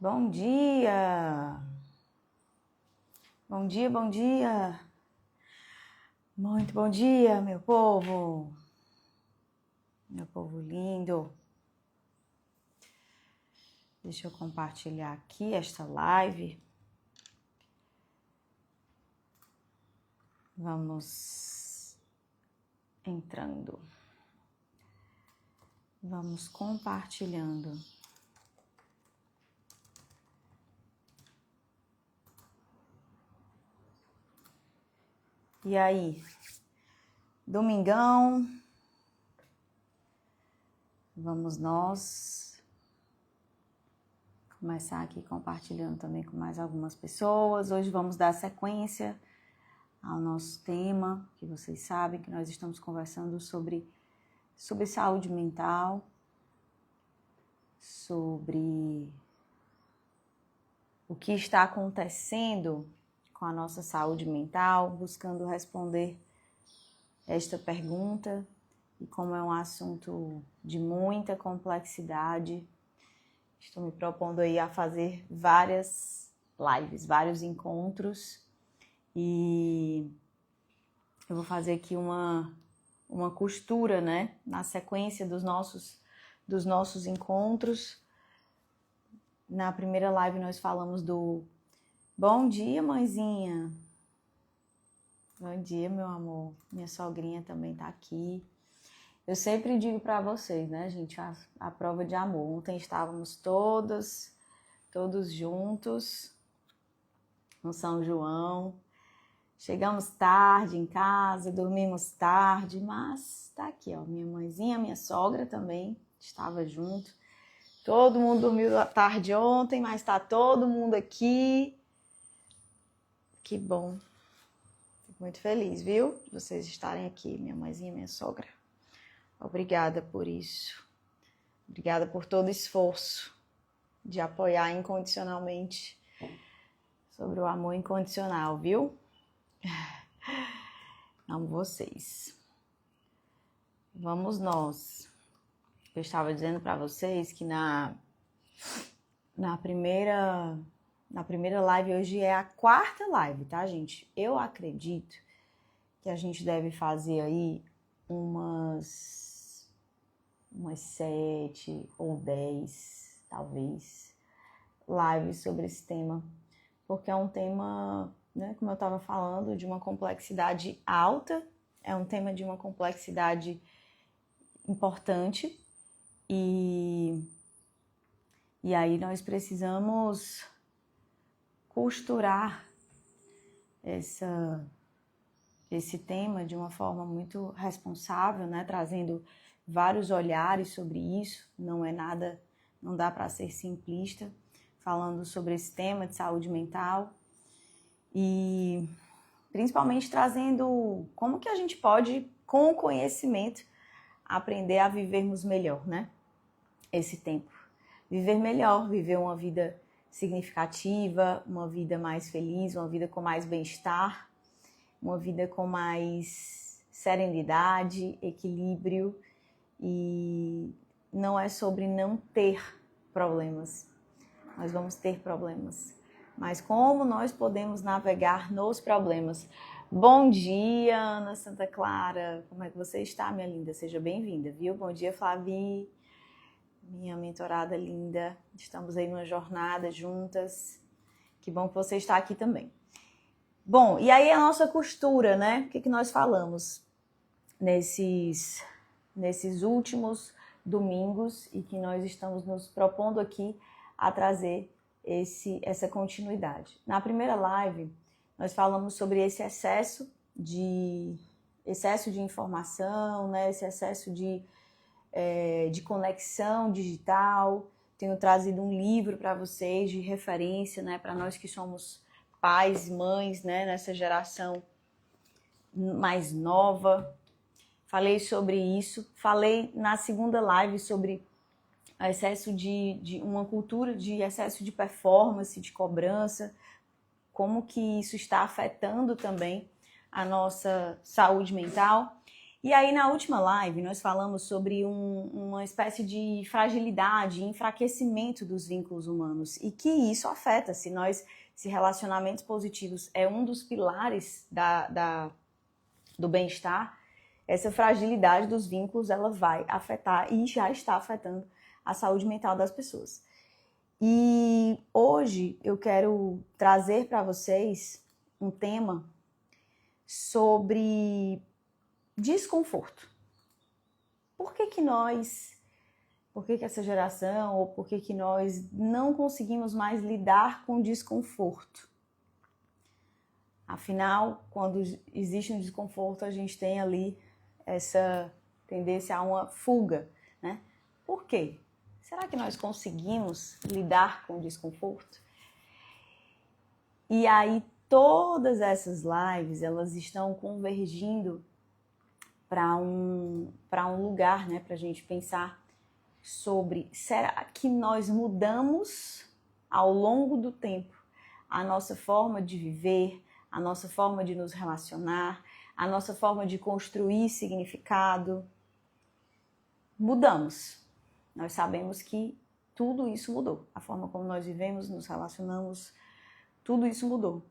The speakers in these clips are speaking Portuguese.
Bom dia! Bom dia, bom dia! Muito bom dia, meu povo! Meu povo lindo! Deixa eu compartilhar aqui esta live. Vamos entrando. Vamos compartilhando. E aí, domingão, vamos nós começar aqui compartilhando também com mais algumas pessoas. Hoje vamos dar sequência ao nosso tema, que vocês sabem que nós estamos conversando sobre saúde mental, sobre o que está acontecendo com a nossa saúde mental, buscando responder esta pergunta. E como é um assunto de muita complexidade, estou me propondo aí a fazer várias lives, vários encontros. E eu vou fazer aqui uma costura, né? Na sequência dos nossos encontros. Na primeira live nós falamos do bom dia, mãezinha. Bom dia, meu amor. Minha sogrinha também tá aqui. Eu sempre digo para vocês, né, gente, a prova de amor. Ontem estávamos todos juntos no São João. Chegamos tarde em casa, dormimos tarde, mas tá aqui, ó, minha mãezinha, minha sogra também estava junto. Todo mundo dormiu tarde ontem, mas tá todo mundo aqui. Que bom. Fico muito feliz, viu? De vocês estarem aqui, minha mãezinha, minha sogra. Obrigada por isso. Obrigada por todo o esforço de apoiar incondicionalmente sobre o amor incondicional, viu? Amo vocês. Vamos nós. Eu estava dizendo para vocês que na primeira live, hoje é a quarta live, tá, gente? Eu acredito que a gente deve fazer aí umas 7 ou 10, talvez, lives sobre esse tema. Porque é um tema, né, como eu estava falando, de uma complexidade alta, é um tema de uma complexidade importante e aí nós precisamos costurar esse tema de uma forma muito responsável, né, trazendo vários olhares sobre isso, não dá para ser simplista, falando sobre esse tema de saúde mental e principalmente trazendo como que a gente pode, com o conhecimento, aprender a vivermos melhor, né? Esse tempo. Viver melhor, viver uma vida significativa, uma vida mais feliz, uma vida com mais bem-estar, uma vida com mais serenidade, equilíbrio. E não é sobre não ter problemas. Nós vamos ter problemas. Mas como nós podemos navegar nos problemas? Bom dia, Ana Santa Clara. Como é que você está, minha linda? Seja bem-vinda, viu? Bom dia, Flavi, minha mentorada linda. Estamos aí numa jornada juntas. Que bom que você está aqui também. Bom, e aí a nossa costura, né? O que nós falamos nesses últimos domingos e que nós estamos nos propondo aqui a trazer essa continuidade. Na primeira live, nós falamos sobre esse excesso de informação, né? Esse excesso de conexão digital. Tenho trazido um livro para vocês de referência, né? Para nós que somos pais, mães, né? Nessa geração mais nova. Falei sobre isso. Falei na segunda live sobre o excesso de uma cultura de excesso de performance, de cobrança, como que isso está afetando também a nossa saúde mental. E aí, na última live, nós falamos sobre uma espécie de fragilidade, enfraquecimento dos vínculos humanos e que isso afeta, se relacionamentos positivos é um dos pilares do bem-estar, essa fragilidade dos vínculos, ela vai afetar e já está afetando a saúde mental das pessoas. E hoje eu quero trazer para vocês um tema sobre desconforto. Por que essa geração, ou por que nós não conseguimos mais lidar com desconforto? Afinal, quando existe um desconforto, a gente tem ali essa tendência a uma fuga, né? Por quê? Será que nós conseguimos lidar com o desconforto? E aí, todas essas lives, elas estão convergindo para um lugar, né, para a gente pensar sobre, será que nós mudamos ao longo do tempo a nossa forma de viver, a nossa forma de nos relacionar, a nossa forma de construir significado? Mudamos. Nós sabemos que tudo isso mudou. A forma como nós vivemos, nos relacionamos, tudo isso mudou.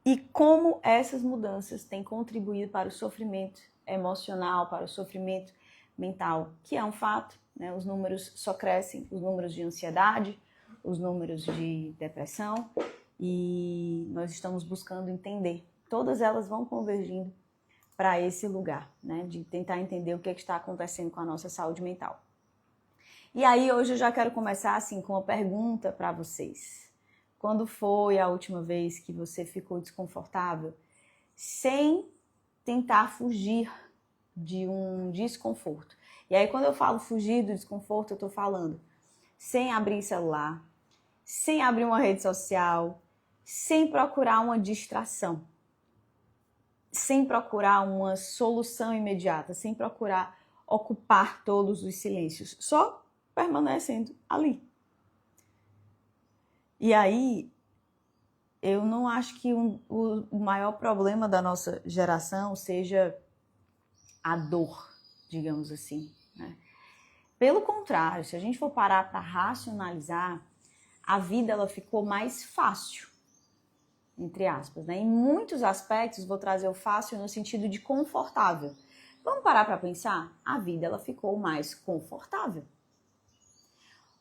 E como essas mudanças têm contribuído para o sofrimento emocional, para o sofrimento mental, que é um fato, né? Os números só crescem, os números de ansiedade, os números de depressão, e nós estamos buscando entender. Todas elas vão convergindo para esse lugar, né? De tentar entender o que está acontecendo com a nossa saúde mental. E aí hoje eu já quero começar assim com uma pergunta para vocês. Quando foi a última vez que você ficou desconfortável sem tentar fugir de um desconforto? E aí quando eu falo fugir do desconforto, eu estou falando sem abrir celular, sem abrir uma rede social, sem procurar uma distração, sem procurar uma solução imediata, sem procurar ocupar todos os silêncios, só permanecendo ali. E aí, eu não acho que o maior problema da nossa geração seja a dor, digamos assim, né? Pelo contrário, se a gente for parar para racionalizar, a vida ela ficou mais fácil, entre aspas, né? Em muitos aspectos, vou trazer o fácil no sentido de confortável. Vamos parar para pensar? A vida ela ficou mais confortável.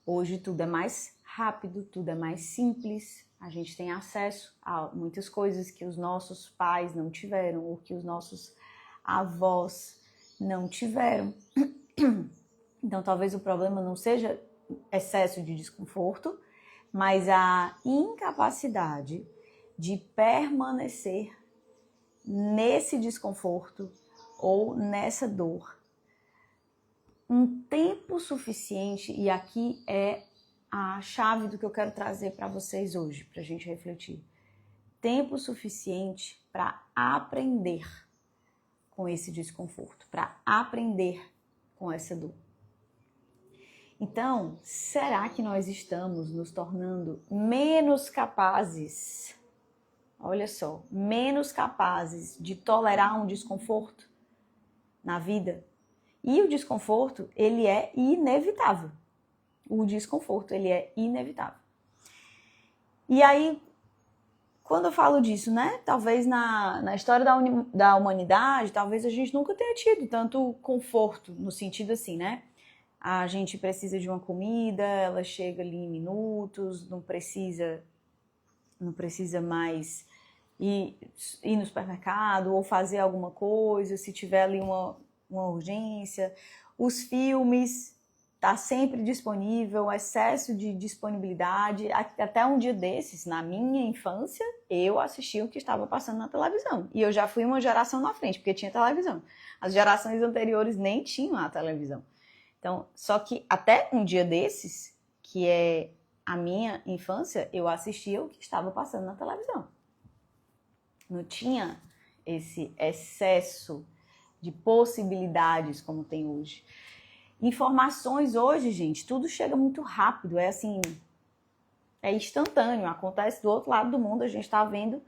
Hoje tudo é mais rápido, tudo é mais simples, a gente tem acesso a muitas coisas que os nossos pais não tiveram ou que os nossos avós não tiveram. Então talvez o problema não seja excesso de desconforto, mas a incapacidade de permanecer nesse desconforto ou nessa dor um tempo suficiente, e aqui é a chave do que eu quero trazer para vocês hoje, para a gente refletir. Tempo suficiente para aprender com esse desconforto, para aprender com essa dor. Então, será que nós estamos nos tornando menos capazes, olha só, menos capazes de tolerar um desconforto na vida? E o desconforto, ele é inevitável. O desconforto, ele é inevitável. E aí, quando eu falo disso, né? Talvez na história da humanidade, talvez a gente nunca tenha tido tanto conforto, no sentido assim, né? A gente precisa de uma comida, ela chega ali em minutos, não precisa mais ir no supermercado ou fazer alguma coisa, se tiver ali uma urgência. Os filmes, tá sempre disponível, excesso de disponibilidade. Até um dia desses, na minha infância, eu assistia o que estava passando na televisão. E eu já fui uma geração na frente, porque tinha televisão. As gerações anteriores nem tinham a televisão. Então, só que até um dia desses, que é a minha infância, eu assistia o que estava passando na televisão. Não tinha esse excesso de possibilidades como tem hoje. Informações hoje, gente, tudo chega muito rápido, é assim, é instantâneo, acontece do outro lado do mundo, a gente está vendo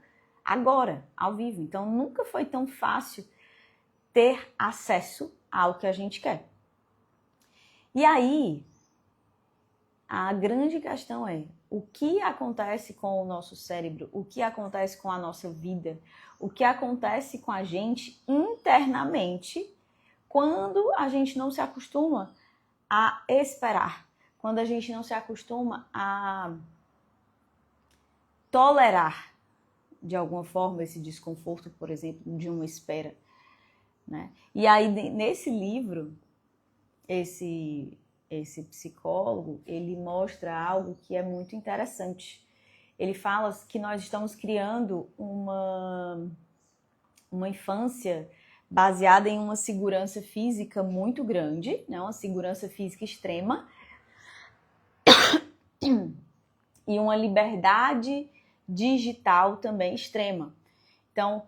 agora, ao vivo. Então, nunca foi tão fácil ter acesso ao que a gente quer. E aí, a grande questão é, o que acontece com o nosso cérebro, o que acontece com a nossa vida, o que acontece com a gente internamente quando a gente não se acostuma a esperar, quando a gente não se acostuma a tolerar de alguma forma esse desconforto, por exemplo, de uma espera, né? E aí, nesse livro, esse psicólogo, ele mostra algo que é muito interessante. Ele fala que nós estamos criando uma infância baseada em uma segurança física muito grande, né? Uma segurança física extrema e uma liberdade digital também extrema. Então,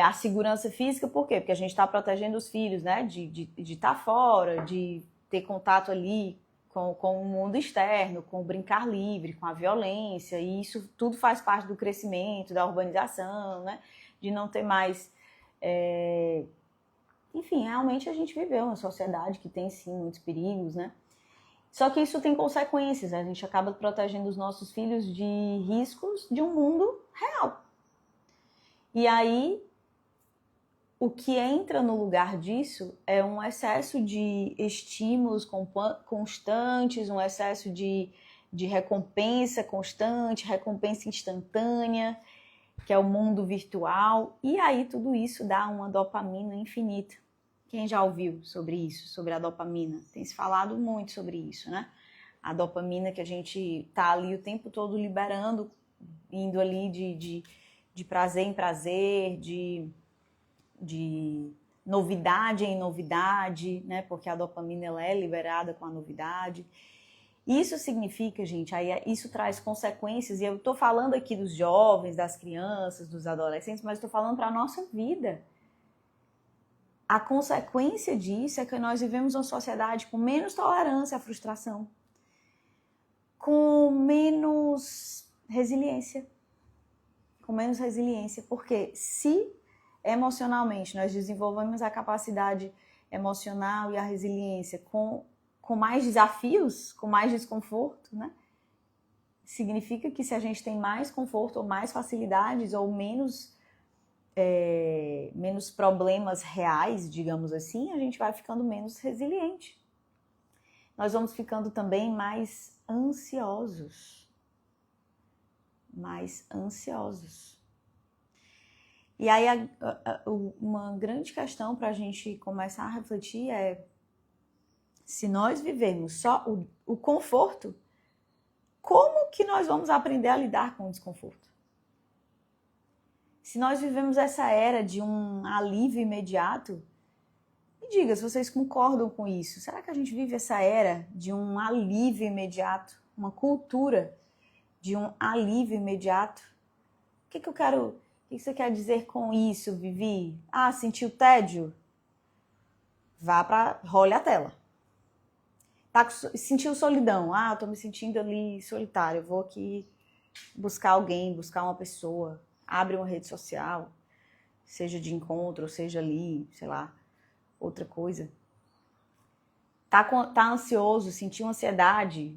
a segurança física, por quê? Porque a gente está protegendo os filhos, né? De estar fora, de ter contato ali com o mundo externo, com o brincar livre, com a violência, e isso tudo faz parte do crescimento, da urbanização, né? De não ter mais... Enfim, realmente a gente viveu uma sociedade que tem, sim, muitos perigos, né? Só que isso tem consequências, né? A gente acaba protegendo os nossos filhos de riscos de um mundo real. E aí, o que entra no lugar disso é um excesso de estímulos constantes, um excesso de recompensa constante, recompensa instantânea, que é o mundo virtual. E aí tudo isso dá uma dopamina infinita. Quem já ouviu sobre isso, sobre a dopamina? Tem se falado muito sobre isso, né? A dopamina que a gente tá ali o tempo todo liberando, indo ali de prazer em prazer, de novidade em novidade, né? Porque a dopamina ela é liberada com a novidade. Isso significa, gente, aí isso traz consequências, e eu tô falando aqui dos jovens, das crianças, dos adolescentes, mas estou falando para a nossa vida. A consequência disso é que nós vivemos uma sociedade com menos tolerância à frustração, com menos resiliência. Porque se emocionalmente nós desenvolvemos a capacidade emocional e a resiliência com mais desafios, com mais desconforto, né? Significa que se a gente tem mais conforto ou mais facilidades ou menos problemas reais, digamos assim, a gente vai ficando menos resiliente. Nós vamos ficando também mais ansiosos. E aí, uma grande questão para a gente começar a refletir é: se nós vivemos só o conforto, como que nós vamos aprender a lidar com o desconforto? Se nós vivemos essa era de um alívio imediato, me diga se vocês concordam com isso. Será que a gente vive essa era de um alívio imediato? Uma cultura de um alívio imediato? O que você quer dizer com isso, Vivi? Ah, sentiu tédio? Role a tela. Sentiu solidão? Ah, eu tô me sentindo ali solitário. Eu vou aqui buscar alguém, buscar uma pessoa. Abre uma rede social, seja de encontro, seja ali, sei lá, outra coisa. Tá ansioso, sentiu ansiedade?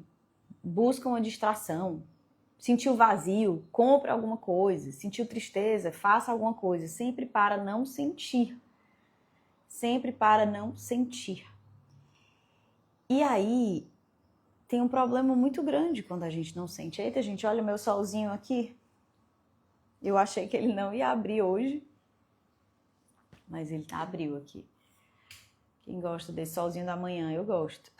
Busca uma distração. Sentiu vazio? Compre alguma coisa. Sentiu tristeza? Faça alguma coisa. Sempre para não sentir. E aí, tem um problema muito grande quando a gente não sente. Eita, gente, olha o meu solzinho aqui. Eu achei que ele não ia abrir hoje, mas ele abriu aqui. Quem gosta desse solzinho da manhã, eu gosto.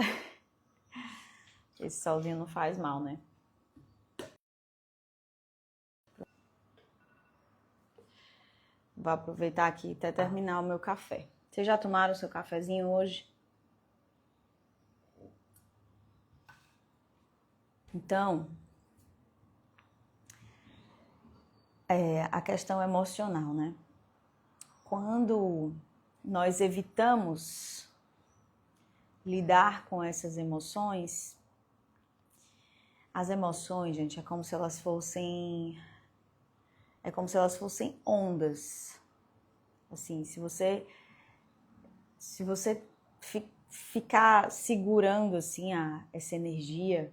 Esse solzinho não faz mal, né? Vou aproveitar aqui até terminar o meu café. Vocês já tomaram o seu cafezinho hoje? Então, a questão emocional, né? Quando nós evitamos lidar com essas emoções, as emoções, gente, é como se elas fossem ondas. Assim, se você se você ficar segurando assim essa energia,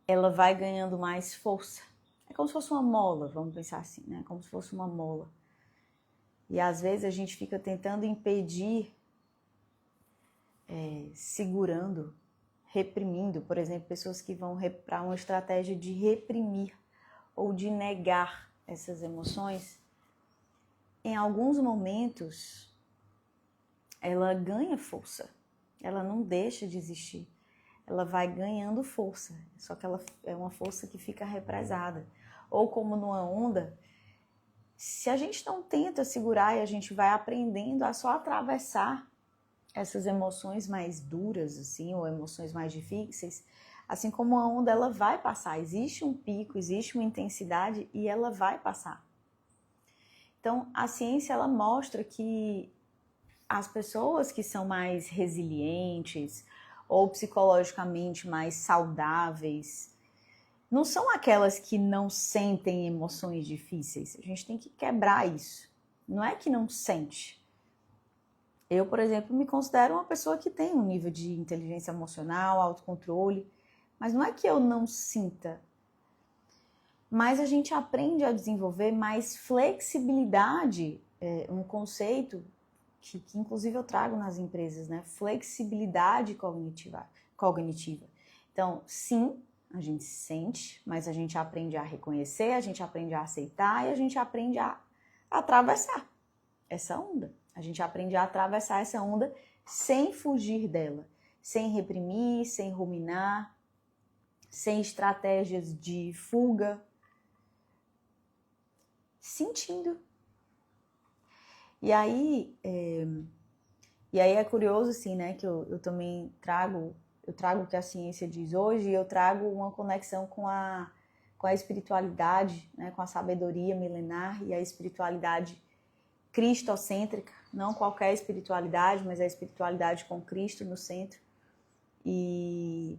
ela vai ganhando mais força. É como se fosse uma mola, vamos pensar assim, né? Como se fosse uma mola. E às vezes a gente fica tentando impedir, segurando, reprimindo, por exemplo, pessoas que vão para uma estratégia de reprimir ou de negar essas emoções. Em alguns momentos, ela ganha força, ela não deixa de existir, ela vai ganhando força, só que ela é uma força que fica represada. Ou como numa onda, se a gente não tenta segurar e a gente vai aprendendo a só atravessar essas emoções mais duras, assim, ou emoções mais difíceis, assim como a onda, ela vai passar. Existe um pico, existe uma intensidade e ela vai passar. Então, a ciência, ela mostra que as pessoas que são mais resilientes ou psicologicamente mais saudáveis não são aquelas que não sentem emoções difíceis. A gente tem que quebrar isso. Não é que não sente. Eu, por exemplo, me considero uma pessoa que tem um nível de inteligência emocional, autocontrole, mas não é que eu não sinta. Mas a gente aprende a desenvolver mais flexibilidade, um conceito que inclusive eu trago nas empresas, né? Flexibilidade cognitiva. Então, sim, a gente sente, mas a gente aprende a reconhecer, a gente aprende a aceitar e a gente aprende a atravessar essa onda. A gente aprende a atravessar essa onda sem fugir dela, sem reprimir, sem ruminar, sem estratégias de fuga, sentindo. E aí é curioso, assim, né, que eu também trago o que a ciência diz hoje, e eu trago uma conexão com a espiritualidade, né, com a sabedoria milenar e a espiritualidade cristocêntrica, não qualquer espiritualidade, mas a espiritualidade com Cristo no centro. E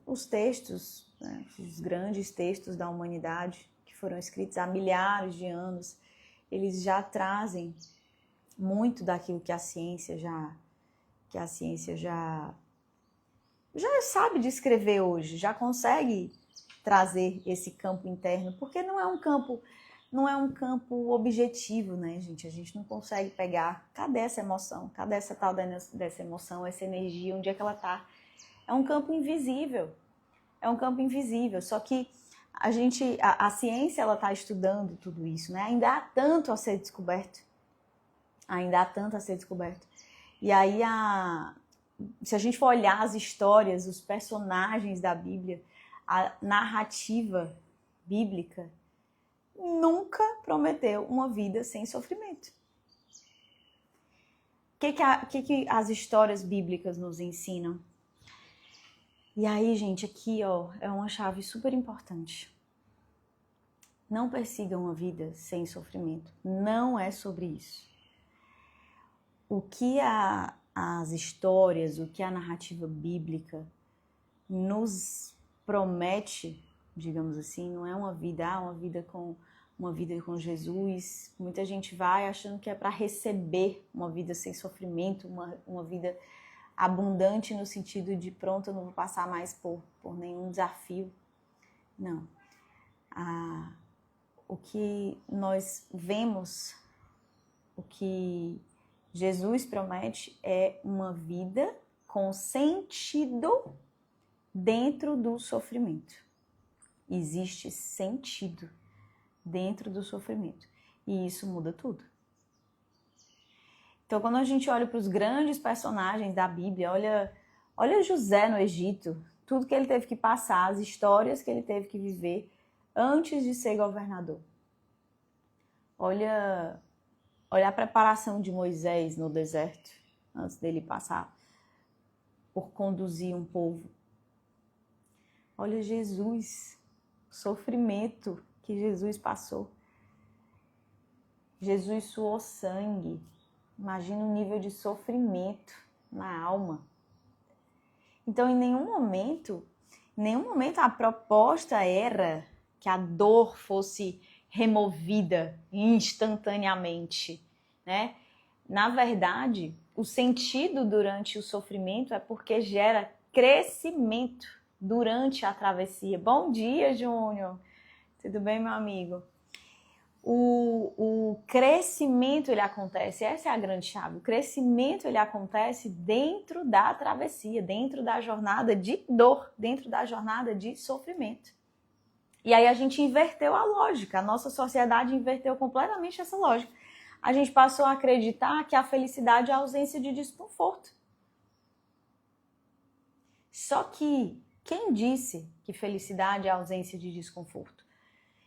os textos, né, os grandes textos da humanidade, que foram escritos há milhares de anos, eles já trazem muito daquilo que a ciência já sabe descrever hoje, já consegue trazer esse campo interno, porque não é um campo objetivo, né, gente? A gente não consegue pegar, cadê essa emoção? Cadê essa tal dessa emoção, essa energia, onde é que ela tá? É um campo invisível. Só que a ciência, ela tá estudando tudo isso, né? Ainda há tanto a ser descoberto. E aí, se a gente for olhar as histórias, os personagens da Bíblia, a narrativa bíblica nunca prometeu uma vida sem sofrimento. O que as histórias bíblicas nos ensinam? E aí, gente, aqui, ó, é uma chave super importante. Não persigam uma vida sem sofrimento. Não é sobre isso. O que as histórias, o que a narrativa bíblica nos promete, digamos assim, não é uma vida com Jesus. Muita gente vai achando que é para receber uma vida sem sofrimento, uma vida abundante no sentido de pronto, eu não vou passar mais por nenhum desafio. Não. O que nós vemos, o que Jesus promete é uma vida com sentido dentro do sofrimento. Existe sentido dentro do sofrimento. E isso muda tudo. Então, quando a gente olha para os grandes personagens da Bíblia, olha José no Egito, tudo que ele teve que passar, as histórias que ele teve que viver antes de ser governador. Olha a preparação de Moisés no deserto, antes dele passar por conduzir um povo. Olha Jesus, o sofrimento que Jesus passou. Jesus suou sangue. Imagina o nível de sofrimento na alma. Então, em nenhum momento a proposta era que a dor fosse removida instantaneamente, né? Na verdade, o sentido durante o sofrimento é porque gera crescimento durante a travessia. Bom dia, Júnior. Tudo bem, meu amigo? O crescimento, ele acontece, essa é a grande chave. O crescimento, ele acontece dentro da travessia, dentro da jornada de dor, dentro da jornada de sofrimento. E aí a gente inverteu a lógica, a nossa sociedade inverteu completamente essa lógica. A gente passou a acreditar que a felicidade é a ausência de desconforto. Só que quem disse que felicidade é a ausência de desconforto?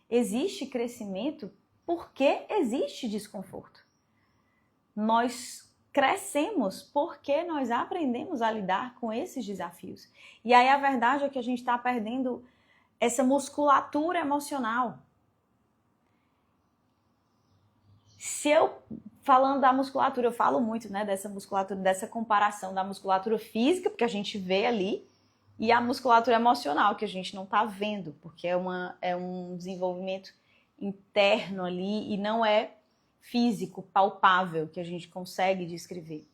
Existe crescimento porque existe desconforto. Nós crescemos porque nós aprendemos a lidar com esses desafios. E aí a verdade é que a gente está perdendo essa musculatura emocional. Falando da musculatura, eu falo muito, né, dessa musculatura, dessa comparação da musculatura física, porque a gente vê ali, e a musculatura emocional, que a gente não está vendo, porque é um desenvolvimento interno ali e não é físico, palpável, que a gente consegue descrever.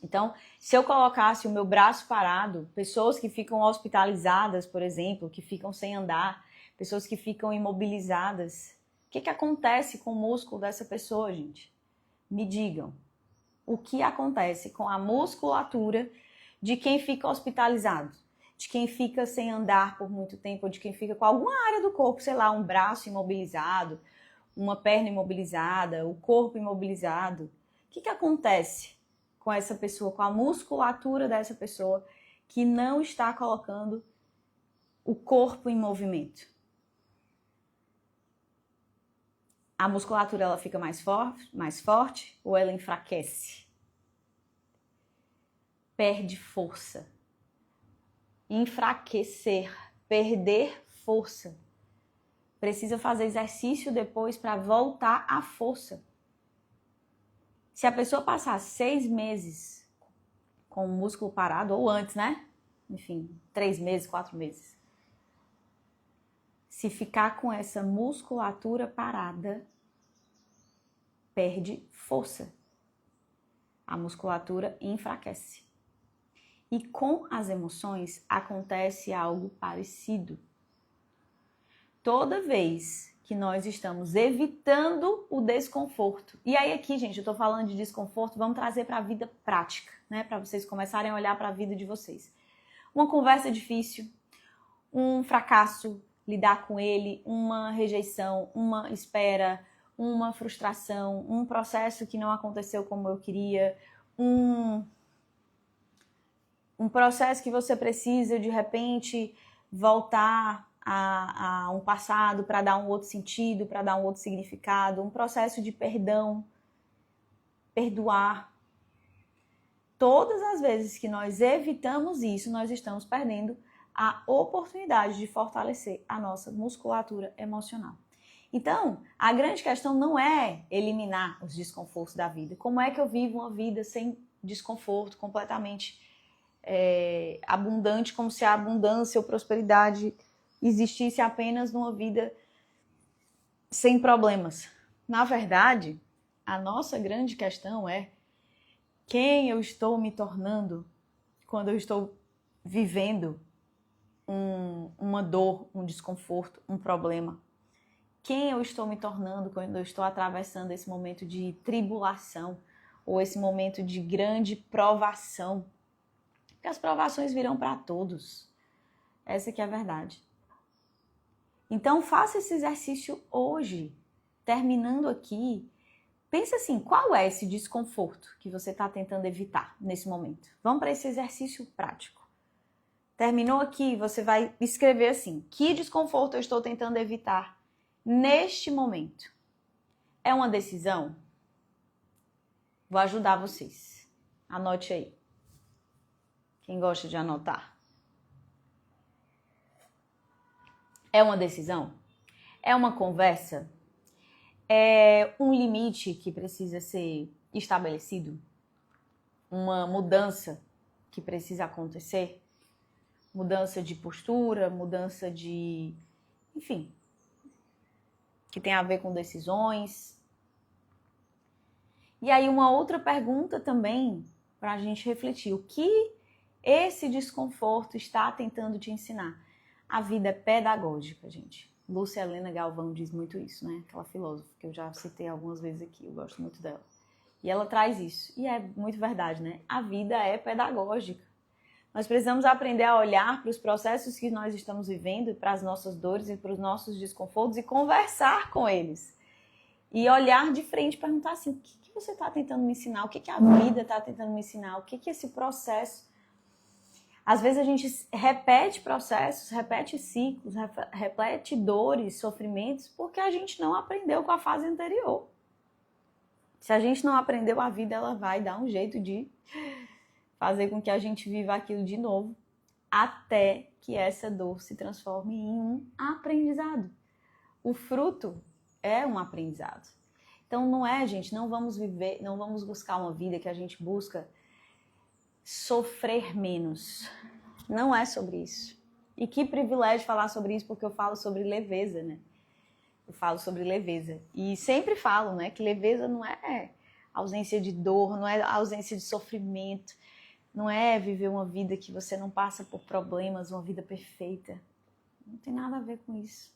Então, se eu colocasse o meu braço parado, pessoas que ficam hospitalizadas, por exemplo, que ficam sem andar, pessoas que ficam imobilizadas, o que acontece com o músculo dessa pessoa, gente? Me digam. O que acontece com a musculatura de quem fica hospitalizado? De quem fica sem andar por muito tempo, ou de quem fica com alguma área do corpo, sei lá, um braço imobilizado, uma perna imobilizada, o corpo imobilizado. O que acontece com essa pessoa, com a musculatura dessa pessoa que não está colocando o corpo em movimento? A musculatura ela fica mais forte ou ela enfraquece? Perde força. Enfraquecer, perder força. Precisa fazer exercício depois para voltar à força. Se a pessoa passar 6 meses com o músculo parado, ou antes, né? Enfim, 3 meses, 4 meses. Se ficar com essa musculatura parada, perde força. A musculatura enfraquece. E com as emoções acontece algo parecido. Toda vez que nós estamos evitando o desconforto. E aí aqui, gente, eu tô falando de desconforto, vamos trazer para a vida prática, né? Para vocês começarem a olhar para a vida de vocês. Uma conversa difícil, um fracasso, lidar com ele, uma rejeição, uma espera, uma frustração, um processo que não aconteceu como eu queria, um processo que você precisa, de repente, voltar a um passado para dar um outro sentido, para dar um outro significado, um processo de perdão, perdoar. Todas as vezes que nós evitamos isso, nós estamos perdendo a oportunidade de fortalecer a nossa musculatura emocional. Então, a grande questão não é eliminar os desconfortos da vida. Como é que eu vivo uma vida sem desconforto, completamente abundante, como se a abundância ou prosperidade existisse apenas numa vida sem problemas? Na verdade, a nossa grande questão é quem eu estou me tornando quando eu estou vivendo uma dor, um desconforto, um problema. Quem eu estou me tornando quando eu estou atravessando esse momento de tribulação ou esse momento de grande provação? Porque as provações virão para todos. Essa que é a verdade. Então, faça esse exercício hoje. Terminando aqui, pensa assim, qual é esse desconforto que você está tentando evitar nesse momento? Vamos para esse exercício prático. Terminou aqui, você vai escrever assim, que desconforto eu estou tentando evitar neste momento? É uma decisão? Vou ajudar vocês. Anote aí. Quem gosta de anotar? É uma decisão? É uma conversa? É um limite que precisa ser estabelecido? Uma mudança que precisa acontecer? Mudança de postura, mudança de... enfim, que tem a ver com decisões. E aí uma outra pergunta também para a gente refletir. O que esse desconforto está tentando te ensinar? A vida é pedagógica, gente. Lúcia Helena Galvão diz muito isso, né? Aquela filósofa que eu já citei algumas vezes aqui, eu gosto muito dela. E ela traz isso. E é muito verdade, né? A vida é pedagógica. Nós precisamos aprender a olhar para os processos que nós estamos vivendo, para as nossas dores e para os nossos desconfortos e conversar com eles. E olhar de frente e perguntar assim, o que você está tentando me ensinar? O que a vida está tentando me ensinar? O que esse processo... Às vezes a gente repete processos, repete ciclos, repete dores, sofrimentos, porque a gente não aprendeu com a fase anterior. Se a gente não aprendeu, a vida ela vai dar um jeito de fazer com que a gente viva aquilo de novo, até que essa dor se transforme em um aprendizado. O fruto é um aprendizado. Então não é, gente, não vamos buscar uma vida que a gente busca sofrer menos. Não é sobre isso. E que privilégio falar sobre isso, porque eu falo sobre leveza, né? Eu falo sobre leveza. E sempre falo, né, que leveza não é ausência de dor, não é ausência de sofrimento, não é viver uma vida que você não passa por problemas, uma vida perfeita. Não tem nada a ver com isso.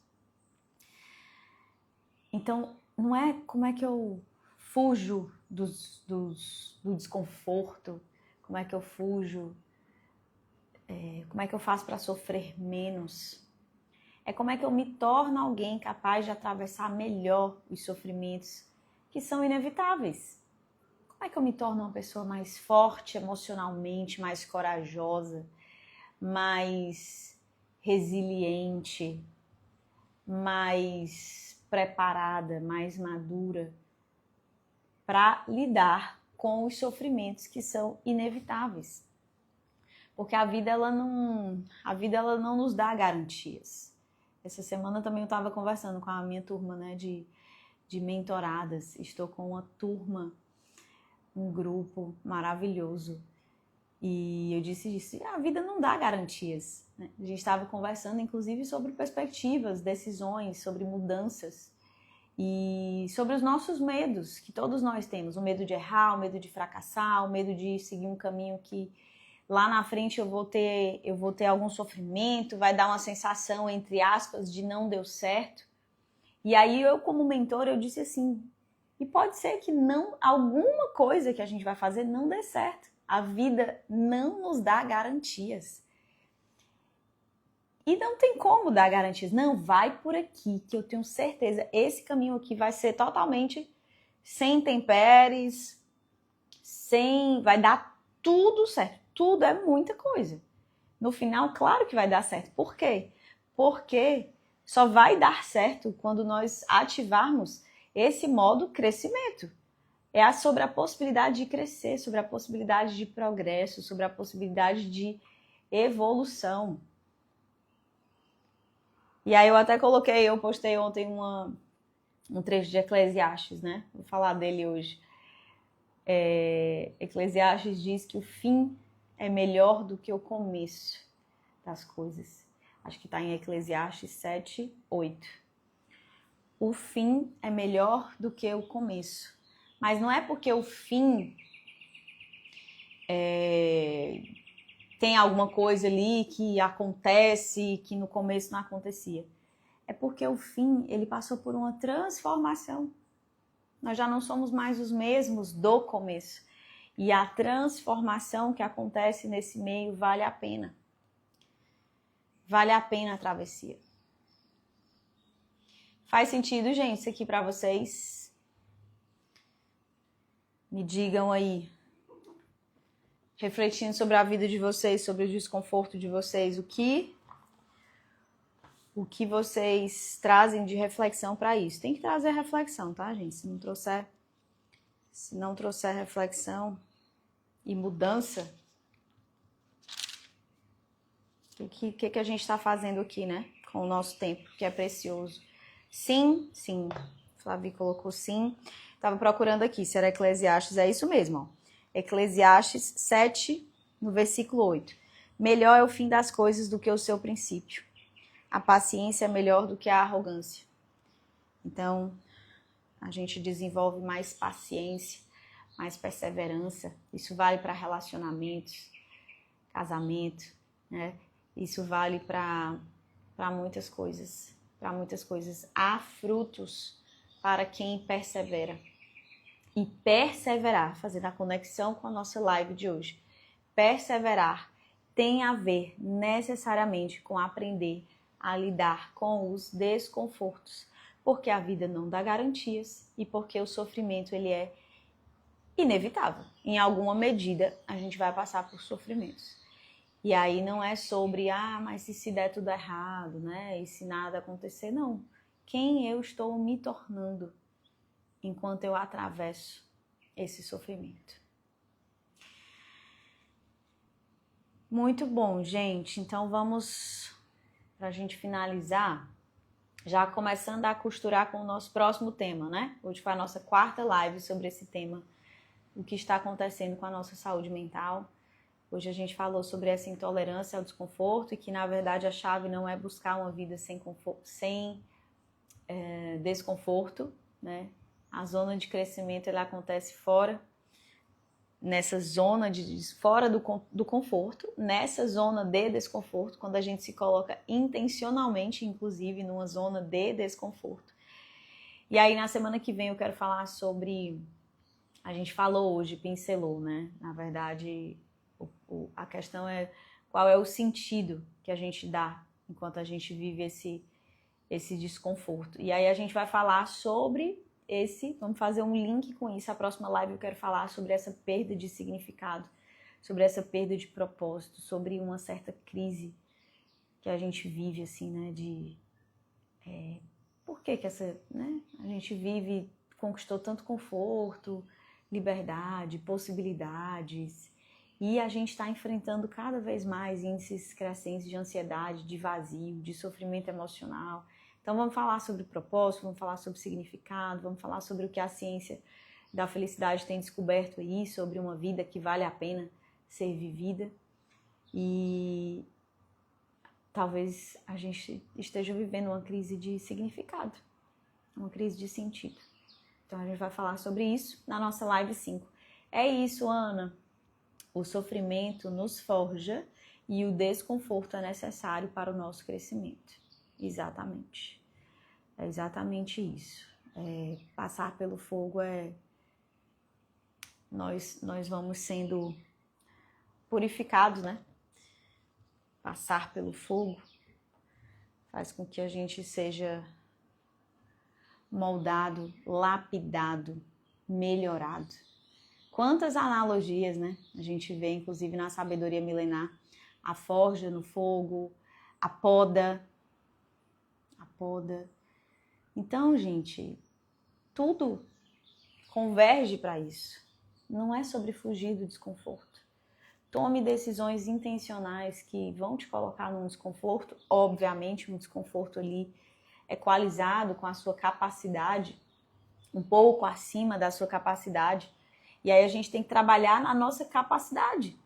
Então, não é como é que eu fujo do desconforto, como é que eu fujo, como é que eu faço para sofrer menos. É como é que eu me torno alguém capaz de atravessar melhor os sofrimentos que são inevitáveis. Como é que eu me torno uma pessoa mais forte emocionalmente, mais corajosa, mais resiliente, mais preparada, mais madura para lidar com os sofrimentos que são inevitáveis. Porque a vida ela não nos dá garantias. Essa semana também eu estava conversando com a minha turma, né, de mentoradas. Estou com uma turma, um grupo maravilhoso. E eu disse, a vida não dá garantias, né? A gente estava conversando, inclusive, sobre perspectivas, decisões, sobre mudanças. E sobre os nossos medos, que todos nós temos. O medo de errar, o medo de fracassar, o medo de seguir um caminho que lá na frente eu vou ter algum sofrimento, vai dar uma sensação, entre aspas, de não deu certo. E aí eu, como mentor, eu disse assim, e pode ser que não, alguma coisa que a gente vai fazer não dê certo. A vida não nos dá garantias. E não tem como dar garantias. Não, vai por aqui, que eu tenho certeza, esse caminho aqui vai ser totalmente sem intempéries, vai dar tudo certo. Tudo é muita coisa. No final, claro que vai dar certo. Por quê? Porque só vai dar certo quando nós ativarmos esse modo crescimento. É sobre a possibilidade de crescer, sobre a possibilidade de progresso, sobre a possibilidade de evolução. E aí eu postei ontem um trecho de Eclesiastes, né? Vou falar dele hoje. Eclesiastes diz que o fim é melhor do que o começo das coisas. Acho que está em Eclesiastes 7:8. O fim é melhor do que o começo. Mas não é porque o fim tem alguma coisa ali que acontece que no começo não acontecia. É porque o fim, ele passou por uma transformação. Nós já não somos mais os mesmos do começo. E a transformação que acontece nesse meio vale a pena. Vale a pena a travessia. Faz sentido, gente, isso aqui para vocês? Me digam aí. Refletindo sobre a vida de vocês, sobre o desconforto de vocês, o que vocês trazem de reflexão para isso. Tem que trazer reflexão, tá, gente? Se não trouxer reflexão e mudança, o que a gente está fazendo aqui, né? Com o nosso tempo, que é precioso. Sim. Flavi colocou sim. Estava procurando aqui, se era Eclesiastes, é isso mesmo, ó. Eclesiastes 7, no versículo 8. Melhor é o fim das coisas do que o seu princípio. A paciência é melhor do que a arrogância. Então, a gente desenvolve mais paciência, mais perseverança. Isso vale para relacionamentos, casamento, né? Isso vale para muitas coisas. Para muitas coisas. Há frutos para quem persevera. E perseverar, fazendo a conexão com a nossa live de hoje. Perseverar tem a ver necessariamente com aprender a lidar com os desconfortos, porque a vida não dá garantias e porque o sofrimento ele é inevitável. Em alguma medida a gente vai passar por sofrimentos. E aí não é sobre, mas se der tudo errado, né? E se nada acontecer, não. Quem eu estou me tornando enquanto eu atravesso esse sofrimento. Muito bom, gente. Então vamos, para a gente finalizar, já começando a costurar com o nosso próximo tema, né? Hoje foi a nossa 4ª live sobre esse tema, o que está acontecendo com a nossa saúde mental. Hoje a gente falou sobre essa intolerância ao desconforto e que, na verdade, a chave não é buscar uma vida sem desconforto, né? A zona de crescimento ela acontece fora, nessa zona fora do conforto, nessa zona de desconforto, quando a gente se coloca intencionalmente, inclusive, numa zona de desconforto. E aí, na semana que vem, eu quero falar sobre... A gente falou hoje, pincelou, né? Na verdade, a questão é qual é o sentido que a gente dá enquanto a gente vive esse desconforto. E aí a gente vai falar sobre vamos fazer um link com isso. A próxima live eu quero falar sobre essa perda de significado, sobre essa perda de propósito, sobre uma certa crise que a gente vive, assim, né, por que essa, né, a gente vive, conquistou tanto conforto, liberdade, possibilidades, e a gente está enfrentando cada vez mais índices crescentes de ansiedade, de vazio, de sofrimento emocional. Então vamos falar sobre propósito, vamos falar sobre significado, vamos falar sobre o que a ciência da felicidade tem descoberto aí, sobre uma vida que vale a pena ser vivida. E talvez a gente esteja vivendo uma crise de significado, uma crise de sentido. Então a gente vai falar sobre isso na nossa live 5. É isso, Ana. O sofrimento nos forja e o desconforto é necessário para o nosso crescimento. Exatamente. É exatamente isso. Passar pelo fogo nós vamos sendo purificados, né? Passar pelo fogo faz com que a gente seja moldado, lapidado, melhorado. Quantas analogias, né? A gente vê, inclusive, na sabedoria milenar. A forja no fogo, a poda. Então, gente, tudo converge para isso. Não é sobre fugir do desconforto. Tome decisões intencionais que vão te colocar num desconforto. Obviamente, um desconforto ali equalizado com a sua capacidade, um pouco acima da sua capacidade. E aí a gente tem que trabalhar na nossa capacidade.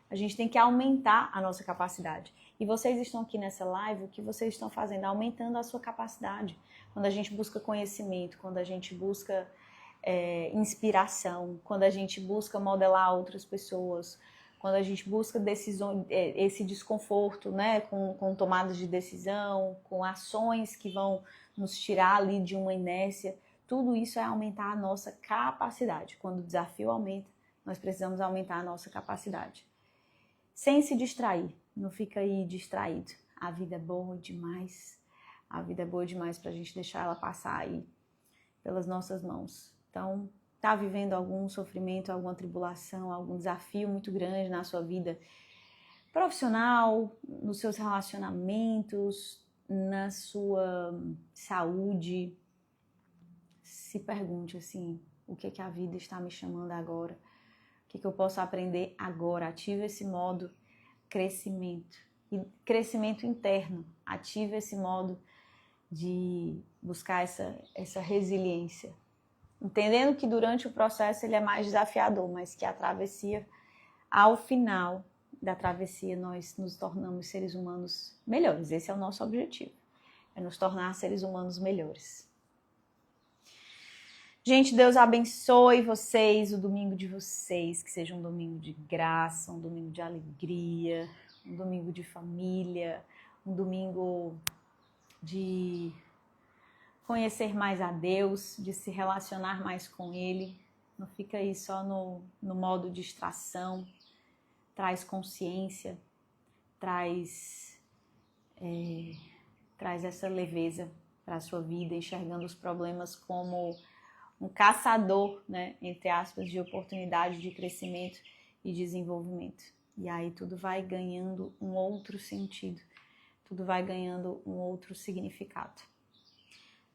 A gente tem que aumentar a nossa capacidade. E vocês estão aqui nessa live, o que vocês estão fazendo? Aumentando a sua capacidade. Quando a gente busca conhecimento, quando a gente busca inspiração, quando a gente busca modelar outras pessoas, quando a gente busca decisões, esse desconforto, né, com tomadas de decisão, com ações que vão nos tirar ali de uma inércia, tudo isso é aumentar a nossa capacidade. Quando o desafio aumenta, nós precisamos aumentar a nossa capacidade. Sem se distrair, não fica aí distraído. A vida é boa demais. A vida é boa demais para a gente deixar ela passar aí pelas nossas mãos. Então, está vivendo algum sofrimento, alguma tribulação, algum desafio muito grande na sua vida profissional, nos seus relacionamentos, na sua saúde, se pergunte assim, o que a vida está me chamando agora? O que eu posso aprender agora? Ative esse modo crescimento. E crescimento interno. Ative esse modo de buscar essa resiliência. Entendendo que durante o processo ele é mais desafiador, mas que a travessia, ao final da travessia, nós nos tornamos seres humanos melhores. Esse é o nosso objetivo. É nos tornar seres humanos melhores. Gente, Deus abençoe vocês, o domingo de vocês, que seja um domingo de graça, um domingo de alegria, um domingo de família, um domingo de conhecer mais a Deus, de se relacionar mais com Ele. Não fica aí só no modo distração. Traz consciência, traz essa leveza para a sua vida, enxergando os problemas como um caçador, né, entre aspas, de oportunidade de crescimento e desenvolvimento. E aí tudo vai ganhando um outro sentido, tudo vai ganhando um outro significado.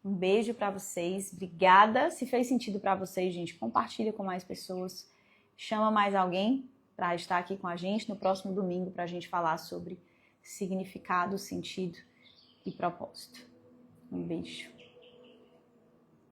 Um beijo para vocês, obrigada. Se fez sentido para vocês, gente, compartilha com mais pessoas, chama mais alguém para estar aqui com a gente no próximo domingo para a gente falar sobre significado, sentido e propósito. Um beijo.